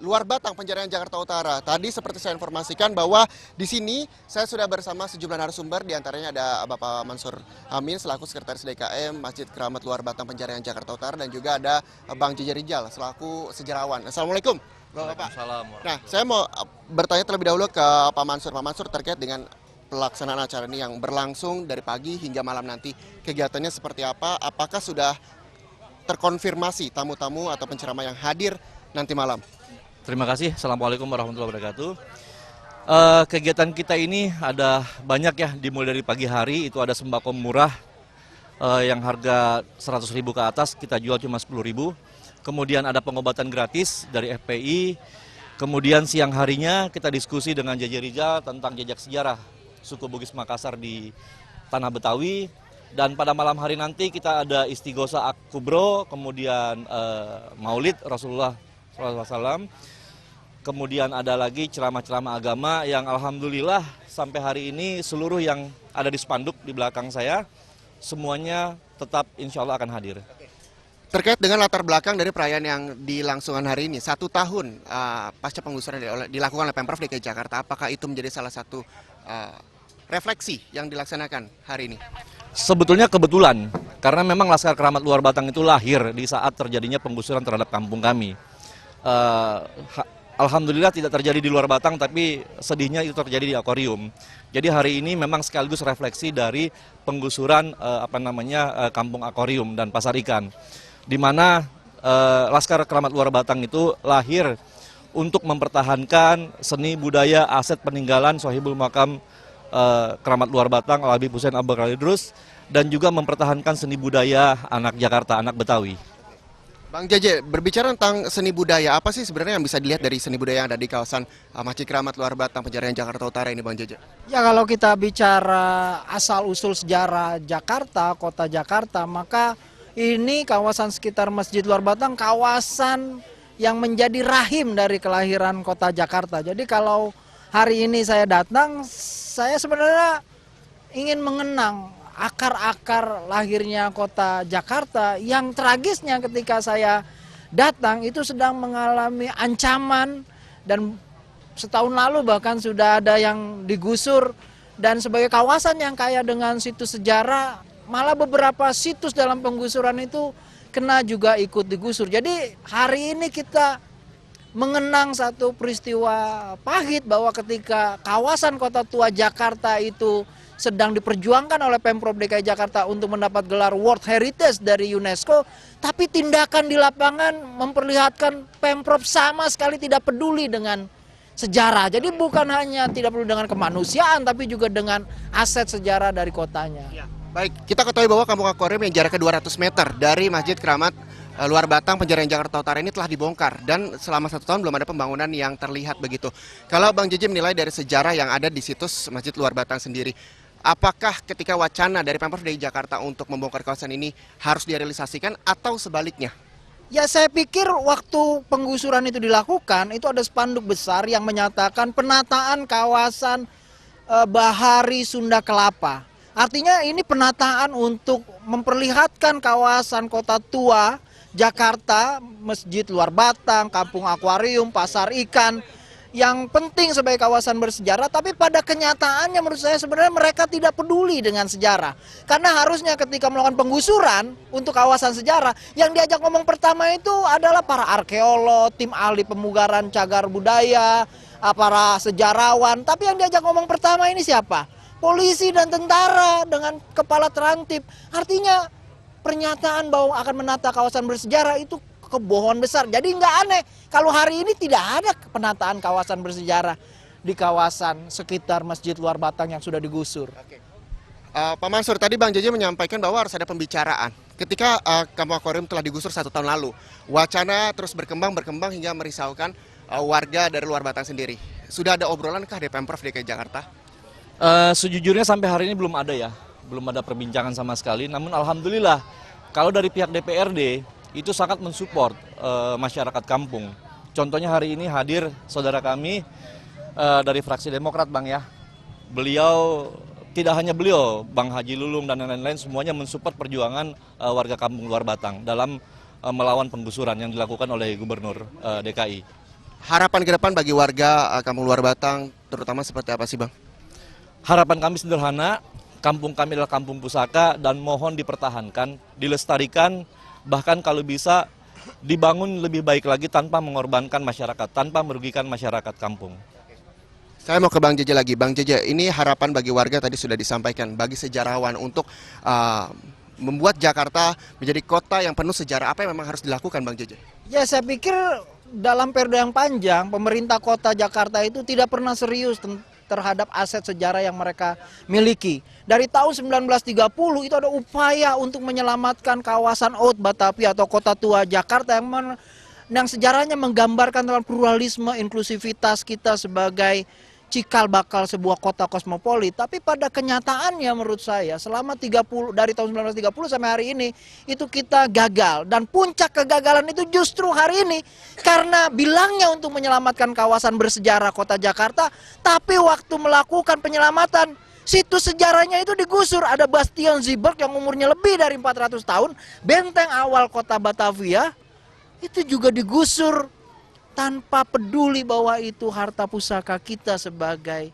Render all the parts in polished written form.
Luar Batang, Penjaringan Jakarta Utara. Tadi seperti saya informasikan bahwa di sini saya sudah bersama sejumlah narasumber, diantaranya ada Bapak Mansur Amin selaku Sekretaris DKM Masjid Keramat Luar Batang Penjaringan Jakarta Utara, dan juga ada Bang Jeje Rijal selaku sejarawan. Assalamualaikum Bapak. Nah, saya mau bertanya terlebih dahulu ke Pak Mansur. Pak Mansur, terkait dengan pelaksanaan acara ini yang berlangsung dari pagi hingga malam nanti, kegiatannya seperti apa? Apakah sudah terkonfirmasi tamu-tamu atau penceramah yang hadir nanti malam? Terima kasih. Assalamualaikum warahmatullahi wabarakatuh. Kegiatan kita ini ada banyak ya, dimulai dari pagi hari itu ada sembako murah yang harga 100.000 ke atas, kita jual cuma 10.000. Kemudian ada pengobatan gratis dari FPI. Kemudian siang harinya kita diskusi dengan Jeje Rijal tentang jejak sejarah suku Bugis Makassar di Tanah Betawi. Dan pada malam hari nanti kita ada istighosa kubro, kemudian maulid Rasulullah SAW. Kemudian ada lagi ceramah-ceramah agama yang alhamdulillah sampai hari ini seluruh yang ada di spanduk di belakang saya semuanya tetap insya Allah akan hadir. Terkait dengan latar belakang dari perayaan yang dilangsungkan hari ini, 1 tahun pasca penggusuran dilakukan oleh Pemprov DKI Jakarta, apakah itu menjadi salah satu refleksi yang dilaksanakan hari ini? Sebetulnya kebetulan, karena memang Laskar Keramat Luar Batang itu lahir di saat terjadinya penggusuran terhadap kampung kami. Alhamdulillah tidak terjadi di Luar Batang, tapi sedihnya itu terjadi di akuarium. Jadi hari ini memang sekaligus refleksi dari penggusuran kampung akuarium dan pasar ikan, di mana Laskar Keramat Luar Batang itu lahir untuk mempertahankan seni budaya aset peninggalan Sohibul Makam Keramat Luar Batang Al-Habib Hussein Abubakar Idrus, dan juga mempertahankan seni budaya anak Jakarta, anak Betawi. Bang Jeje, berbicara tentang seni budaya, apa sih sebenarnya yang bisa dilihat dari seni budaya yang ada di kawasan Masjid Keramat Luar Batang Penjaringan Jakarta Utara ini, Bang Jeje? Ya, kalau kita bicara asal-usul sejarah Jakarta, kota Jakarta, maka ini kawasan sekitar Masjid Luar Batang, kawasan yang menjadi rahim dari kelahiran kota Jakarta. Jadi kalau hari ini saya datang, saya sebenarnya ingin mengenang akar-akar lahirnya kota Jakarta yang tragisnya ketika saya datang itu sedang mengalami ancaman, dan setahun lalu bahkan sudah ada yang digusur, dan sebagai kawasan yang kaya dengan situs sejarah, malah beberapa situs dalam penggusuran itu kena juga ikut digusur. Jadi hari ini kita mengenang satu peristiwa pahit bahwa ketika kawasan kota tua Jakarta itu sedang diperjuangkan oleh Pemprov DKI Jakarta untuk mendapat gelar World Heritage dari UNESCO, tapi tindakan di lapangan memperlihatkan Pemprov sama sekali tidak peduli dengan sejarah. Jadi bukan hanya tidak peduli dengan kemanusiaan, tapi juga dengan aset sejarah dari kotanya. Ya. Baik, kita ketahui bahwa kampung akuarium yang jaraknya 200 meter dari Masjid Keramat Luar Batang Penjaringan Jakarta Utara ini telah dibongkar, dan selama 1 tahun belum ada pembangunan yang terlihat begitu. Kalau Bang Jeje menilai dari sejarah yang ada di situs Masjid Luar Batang sendiri, apakah ketika wacana dari Pemprov DKI Jakarta untuk membongkar kawasan ini harus direalisasikan atau sebaliknya? Ya, saya pikir waktu penggusuran itu dilakukan, itu ada spanduk besar yang menyatakan penataan kawasan Bahari Sunda Kelapa. Artinya ini penataan untuk memperlihatkan kawasan kota tua Jakarta, Masjid Luar Batang, Kampung Akuarium, Pasar Ikan, yang penting sebagai kawasan bersejarah, tapi pada kenyataannya menurut saya sebenarnya mereka tidak peduli dengan sejarah. Karena harusnya ketika melakukan penggusuran untuk kawasan sejarah, yang diajak ngomong pertama itu adalah para arkeolog, tim ahli pemugaran cagar budaya, para sejarawan. Tapi yang diajak ngomong pertama ini siapa? Polisi dan tentara dengan kepala terantip. Artinya pernyataan bahwa akan menata kawasan bersejarah itu kebohongan besar. Jadi nggak aneh kalau hari ini tidak ada penataan kawasan bersejarah di kawasan sekitar Masjid Luar Batang yang sudah digusur. Oke. Pak Mansur, tadi Bang Jeje menyampaikan bahwa harus ada pembicaraan. Ketika kampung akuarium telah digusur 1 tahun lalu, wacana terus berkembang hingga merisaukan warga dari Luar Batang sendiri. Sudah ada obrolankah di Pemprov DKI Jakarta? Sejujurnya sampai hari ini belum ada ya, belum ada perbincangan sama sekali. Namun alhamdulillah kalau dari pihak DPRD itu sangat mensupport masyarakat kampung. Contohnya hari ini hadir saudara kami dari fraksi Demokrat, Bang ya. Beliau, tidak hanya beliau, Bang Haji Lulung dan lain-lain semuanya mensupport perjuangan warga kampung Luar Batang dalam melawan penggusuran yang dilakukan oleh Gubernur DKI. Harapan ke depan bagi warga Kampung Luar Batang terutama seperti apa sih Bang? Harapan kami sederhana, kampung kami adalah kampung pusaka dan mohon dipertahankan, dilestarikan, bahkan kalau bisa dibangun lebih baik lagi tanpa mengorbankan masyarakat, tanpa merugikan masyarakat kampung. Saya mau ke Bang Jeje lagi. Bang Jeje, ini harapan bagi warga tadi sudah disampaikan, bagi sejarawan untuk membuat Jakarta menjadi kota yang penuh sejarah. Apa yang memang harus dilakukan Bang Jeje? Ya saya pikir dalam periode yang panjang pemerintah kota Jakarta itu tidak pernah serius terhadap aset sejarah yang mereka miliki. Dari tahun 1930 itu ada upaya untuk menyelamatkan kawasan Oud Batavia atau kota tua Jakarta yang sejarahnya menggambarkan tentang pluralisme, inklusivitas kita sebagai cikal bakal sebuah kota kosmopolit. Tapi pada kenyataannya menurut saya selama dari tahun 1930 sampai hari ini itu kita gagal, dan puncak kegagalan itu justru hari ini karena bilangnya untuk menyelamatkan kawasan bersejarah kota Jakarta, tapi waktu melakukan penyelamatan situs sejarahnya itu digusur. Ada Bastion Zeeburg yang umurnya lebih dari 400 tahun, benteng awal kota Batavia itu juga digusur tanpa peduli bahwa itu harta pusaka kita sebagai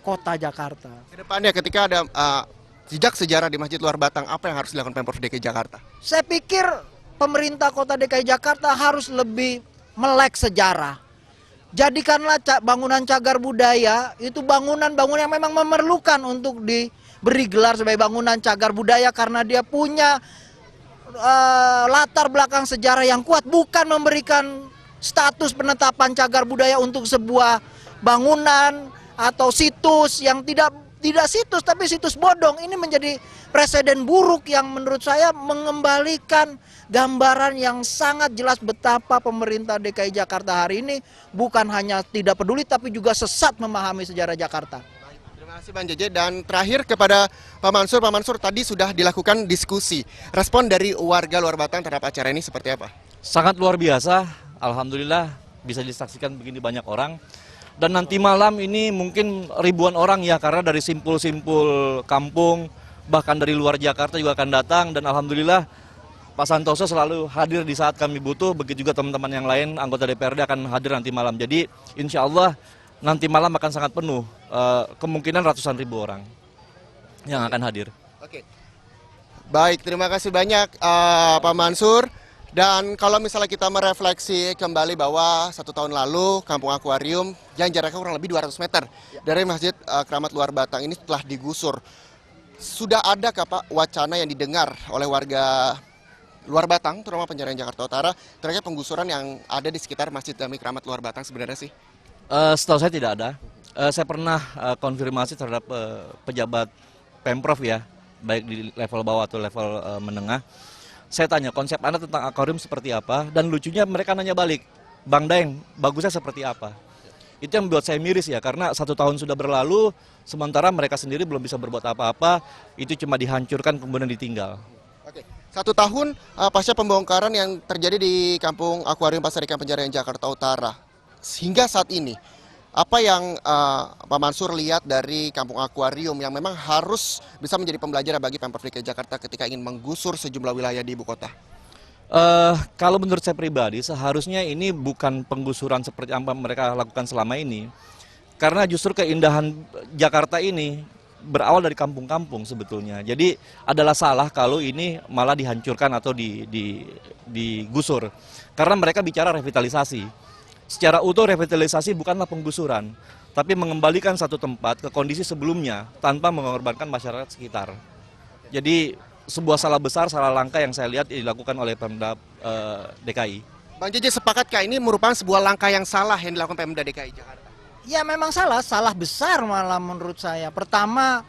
kota Jakarta. Kedepannya ketika ada jejak sejarah di Masjid Luar Batang, apa yang harus dilakukan Pemprov DKI Jakarta? Saya pikir pemerintah kota DKI Jakarta harus lebih melek sejarah. Jadikanlah bangunan cagar budaya itu bangunan-bangunan yang memang memerlukan untuk diberi gelar sebagai bangunan cagar budaya karena dia punya latar belakang sejarah yang kuat, bukan memberikan status penetapan cagar budaya untuk sebuah bangunan atau situs yang tidak situs tapi situs bodong. Ini menjadi presiden buruk yang menurut saya mengembalikan gambaran yang sangat jelas betapa pemerintah DKI Jakarta hari ini bukan hanya tidak peduli tapi juga sesat memahami sejarah Jakarta. Terima kasih Bang Jeje. Dan terakhir kepada Pak Mansur. Pak Mansur, tadi sudah dilakukan diskusi. Respon dari warga Luar Batang terhadap acara ini seperti apa? Sangat luar biasa, alhamdulillah bisa disaksikan begini banyak orang. Dan nanti malam ini mungkin ribuan orang ya, karena dari simpul-simpul kampung, bahkan dari luar Jakarta juga akan datang. Dan alhamdulillah Pak Santoso selalu hadir di saat kami butuh, begitu juga teman-teman yang lain, anggota DPRD akan hadir nanti malam. Jadi insya Allah nanti malam akan sangat penuh, kemungkinan ratusan ribu orang yang akan hadir. Oke. Baik, terima kasih banyak Pak Mansur. Dan kalau misalnya kita merefleksi kembali bahwa 1 tahun lalu Kampung Akuarium yang jaraknya kurang lebih 200 meter dari Masjid Keramat Luar Batang ini telah digusur. Sudah adakah Pak wacana yang didengar oleh warga Luar Batang, terutama Penjaringan Jakarta Utara, terkait penggusuran yang ada di sekitar Masjid Jami Keramat Luar Batang sebenarnya sih? Setahu saya tidak ada. Saya pernah konfirmasi terhadap pejabat Pemprov ya, baik di level bawah atau level menengah. Saya tanya konsep Anda tentang akuarium seperti apa, dan lucunya mereka nanya balik, Bang Daeng, bagusnya seperti apa? Itu yang membuat saya miris ya, karena 1 tahun sudah berlalu, sementara mereka sendiri belum bisa berbuat apa-apa, itu cuma dihancurkan kemudian ditinggal. Oke. 1 tahun pasca pembongkaran yang terjadi di Kampung Akuarium Pasar Ikan Penjaringan Jakarta Utara, hingga saat ini, apa yang Pak Mansur lihat dari Kampung Akuarium yang memang harus bisa menjadi pembelajaran bagi Pemprov DKI Jakarta ketika ingin menggusur sejumlah wilayah di ibu kota? Kalau menurut saya pribadi, seharusnya ini bukan penggusuran seperti apa mereka lakukan selama ini. Karena justru keindahan Jakarta ini berawal dari kampung-kampung sebetulnya. Jadi adalah salah kalau ini malah dihancurkan atau digusur. Karena mereka bicara revitalisasi. Secara utuh revitalisasi bukanlah penggusuran, tapi mengembalikan satu tempat ke kondisi sebelumnya tanpa mengorbankan masyarakat sekitar. Jadi sebuah salah besar, salah langkah yang saya lihat dilakukan oleh Pemda DKI. Bang Jeje, sepakatkah ini merupakan sebuah langkah yang salah yang dilakukan Pemda DKI Jakarta? Ya memang salah besar malah menurut saya. Pertama,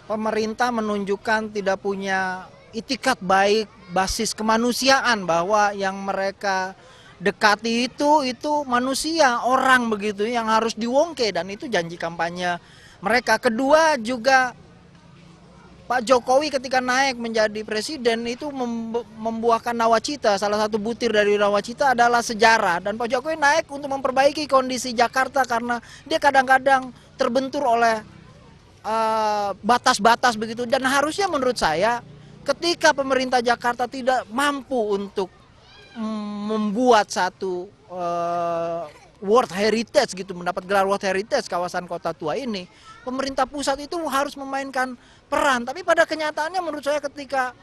pemerintah menunjukkan tidak punya itikat baik, basis kemanusiaan, bahwa yang mereka dekati itu manusia, orang begitu yang harus diwongke, dan itu janji kampanye mereka. Kedua juga Pak Jokowi ketika naik menjadi presiden itu membuahkan nawacita. Salah satu butir dari nawacita adalah sejarah, dan Pak Jokowi naik untuk memperbaiki kondisi Jakarta karena dia kadang-kadang terbentur oleh batas-batas begitu. Dan harusnya menurut saya ketika pemerintah Jakarta tidak mampu untuk membuat satu World Heritage gitu, mendapat gelar World Heritage kawasan Kota Tua ini, pemerintah pusat itu harus memainkan peran. Tapi pada kenyataannya menurut saya ketika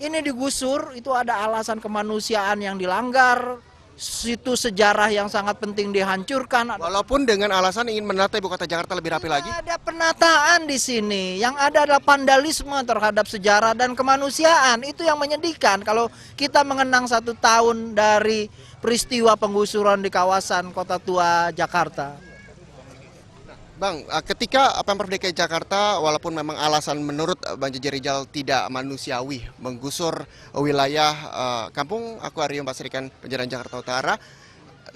ini digusur itu ada alasan kemanusiaan yang dilanggar, situs sejarah yang sangat penting dihancurkan. Walaupun dengan alasan ingin menata ibu kota Jakarta lebih rapi lagi. Tidak ada penataan di sini. Yang ada adalah vandalisme terhadap sejarah dan kemanusiaan. Itu yang menyedihkan kalau kita mengenang 1 tahun dari peristiwa penggusuran di kawasan Kota Tua Jakarta. Bang, ketika Pemprov DKI Jakarta walaupun memang alasan menurut Bang Jaja Rijal tidak manusiawi menggusur wilayah Kampung Akuarium Pasar Ikan Penjaringan Jakarta Utara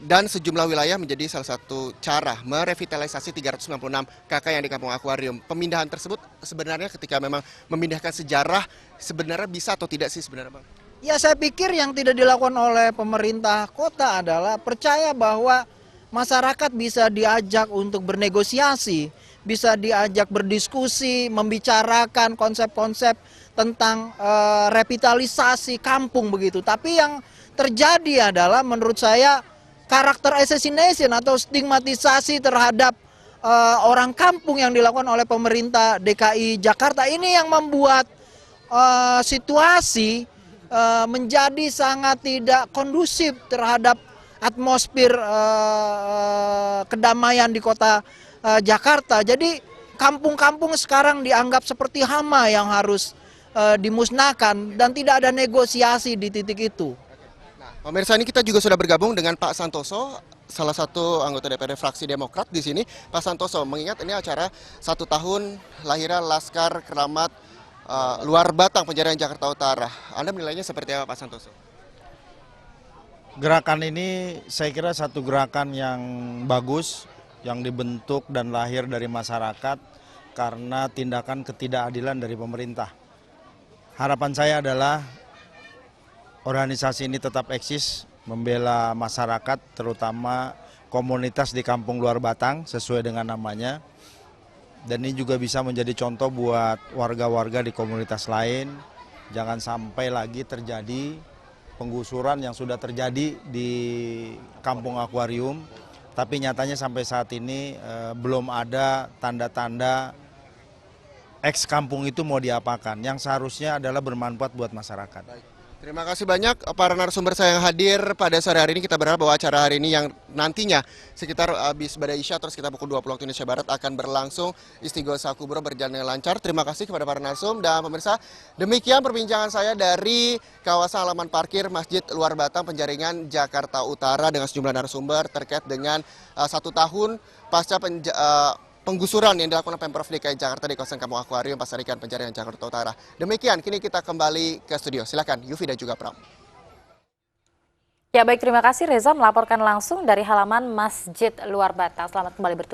dan sejumlah wilayah menjadi salah satu cara merevitalisasi 396 KK yang di Kampung Akuarium. Pemindahan tersebut sebenarnya ketika memang memindahkan sejarah sebenarnya bisa atau tidak sih sebenarnya, Bang? Ya, saya pikir yang tidak dilakukan oleh pemerintah kota adalah percaya bahwa masyarakat bisa diajak untuk bernegosiasi, bisa diajak berdiskusi, membicarakan konsep-konsep tentang revitalisasi kampung begitu. Tapi yang terjadi adalah menurut saya karakter assassination atau stigmatisasi terhadap orang kampung yang dilakukan oleh pemerintah DKI Jakarta ini yang membuat situasi menjadi sangat tidak kondusif terhadap atmosfer kedamaian di kota Jakarta. Jadi kampung-kampung sekarang dianggap seperti hama yang harus dimusnahkan dan tidak ada negosiasi di titik itu. Nah, pemirsa, ini kita juga sudah bergabung dengan Pak Santoso, salah satu anggota DPRD fraksi Demokrat di sini. Pak Santoso, mengingat ini acara 1 tahun lahirnya Laskar Keramat Luar Batang Penjaringan Jakarta Utara. Anda menilainya seperti apa, Pak Santoso? Gerakan ini saya kira satu gerakan yang bagus, yang dibentuk dan lahir dari masyarakat karena tindakan ketidakadilan dari pemerintah. Harapan saya adalah organisasi ini tetap eksis, membela masyarakat, terutama komunitas di Kampung Luar Batang sesuai dengan namanya. Dan ini juga bisa menjadi contoh buat warga-warga di komunitas lain, jangan sampai lagi terjadi penggusuran yang sudah terjadi di Kampung Akuarium, tapi nyatanya sampai saat ini belum ada tanda-tanda ex kampung itu mau diapakan, yang seharusnya adalah bermanfaat buat masyarakat. Baik. Terima kasih banyak para narasumber saya yang hadir pada sore hari ini. Kita berharap bahwa acara hari ini yang nantinya sekitar habis badai Isya atau sekitar pukul 20 waktu Indonesia Barat akan berlangsung Istighosa Kubro berjalan dengan lancar. Terima kasih kepada para narsum dan pemirsa. Demikian perbincangan saya dari kawasan halaman parkir Masjid Luar Batang Penjaringan Jakarta Utara dengan sejumlah narasumber terkait dengan 1 tahun pasca penggusuran yang dilakukan Pemprov DKI Jakarta di kawasan Kampung Akuarium Pasar Ikan Penjaringan Jakarta Utara. Demikian, kini kita kembali ke studio. Silakan, Yufi dan juga Pram. Ya baik, terima kasih Reza melaporkan langsung dari halaman Masjid Luar Batang. Selamat kembali bertugas.